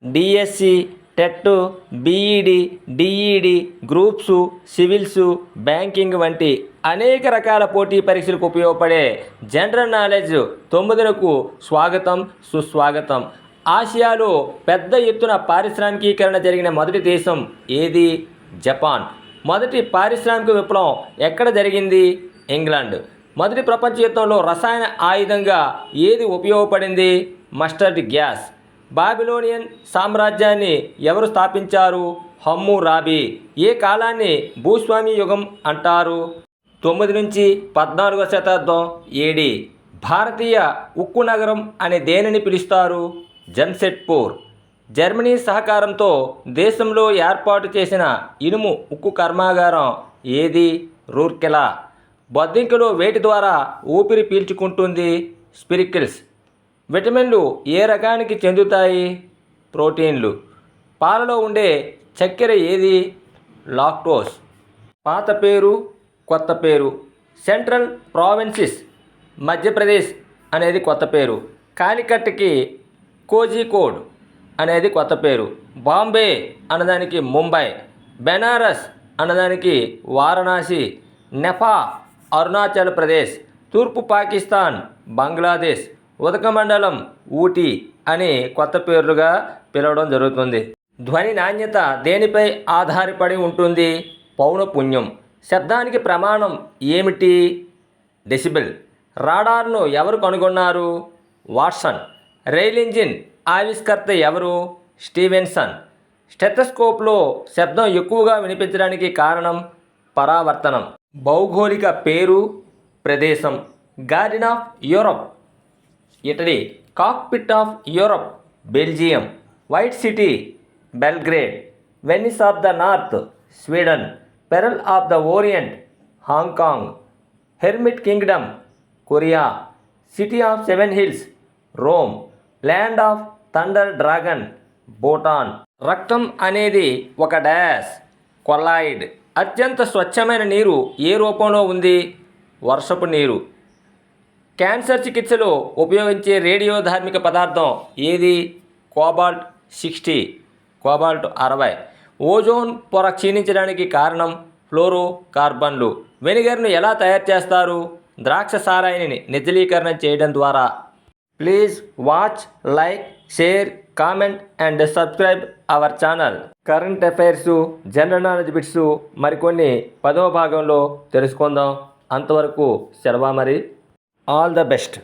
DSC, TET, BEd, DEd, groups, civils, banking వంటి అనేక రకాల పోటీ పరీక్షలకు ఉపయోగపడే జనరల్ నాలెడ్జ్ 9కు స్వాగతం, సుస్వాగతం. ఆసియాలో పెద్ద ఎత్తున పారిశ్రామికీకరణ జరిగిన మొదటి దేశం ఏది? జపాన్. మొదటి పారిశ్రామిక విప్లవం ఎక్కడ జరిగింది? ఇంగ్లాండ్. మొదటి ప్రపంచ యుద్ధంలో రసాయన ఆయుధంగా ఏది ఉపయోగపడింది? Mustard gas. బాబిలోనియన్ సామ్రాజ్యాన్ని ఎవరు స్థాపించారు? హమ్మురాబి. ఏ కాలాన్ని భూస్వామి యుగం అంటారు? 9 నుంచి 14వ శతాబ్దం ఏడి. భారతీయ ఉక్కు నగరం అని దేనిని పిలుస్తారు? జంషెడ్పూర్. జర్మనీ సహకారంతో దేశంలో ఏర్పాటు చేసిన ఇనుము ఉక్కు కర్మాగారం ఏది? రూర్కెలా. బొద్దింకలు వేటి ద్వారా ఊపిరి పీల్చుకుంటుంది? స్పిరికిల్స్. విటమిన్లు ఏ రకానికి చెందుతాయి? ప్రోటీన్లు. పాలలో ఉండే చక్కెర ఏది? లాక్టోస్. పాత పేరు, కొత్త పేరు. సెంట్రల్ ప్రావిన్సెస్ మధ్యప్రదేశ్ అనేది కొత్త పేరు. కాలికట్కి కోజికోడ్ అనేది కొత్త పేరు. బాంబే అన్నదానికి ముంబై. బెనారస్ అన్నదానికి వారణాసి. నెఫా అరుణాచల్ ప్రదేశ్. తూర్పు పాకిస్తాన్ బంగ్లాదేశ్. ఉదకమండలం ఊటీ అని కొత్త పేర్లుగా పిలవడం జరుగుతుంది. ధ్వని నాణ్యత దేనిపై ఆధారపడి ఉంటుంది? పౌనపున్యం. శబ్దానికి ప్రమాణం ఏమిటి? డెసిబెల్. రాడార్ను ఎవరు కనుగొన్నారు? వాట్సన్. రైల్ ఇంజిన్ ఆవిష్కర్త ఎవరు? స్టీవెన్సన్. స్టెథోస్కోప్లో శబ్దం ఎక్కువగా వినిపించడానికి కారణం? పరావర్తనం. భౌగోళిక పేరు, ప్రదేశం. Garden of Europe Italy. Cockpit of Europe Belgium. White city Belgrade. Venice of the north Sweden. Pearl of the orient Hong Kong. Hermit Kingdom Korea. City of 7 hills Rome. Land of thunder dragon Bhutan. రక్తం అనేది ఒక dash colloid. అత్యంత స్వచ్ఛమైన నీరు ఏ రూపంలో ఉంది? వర్షపు నీరు. క్యాన్సర్ చికిత్సలో ఉపయోగించే రేడియో ధార్మిక పదార్థం ఏది? కోబాల్ట్ 60. కోబాల్ట్ 60. ఓజోన్ పొర క్షీణించడానికి కారణం? ఫ్లోరో కార్బన్లు. వెనిగర్ను ఎలా తయారు చేస్తారు? ద్రాక్ష సారాయిని నిర్జలీకరణ చేయడం ద్వారా. Please watch, like, share, comment and subscribe our channel. Current affairs, general knowledge bits మరికొన్ని 10వ భాగంలో తెలుసుకుందాం. అంతవరకు సెలవు మరి. All the best.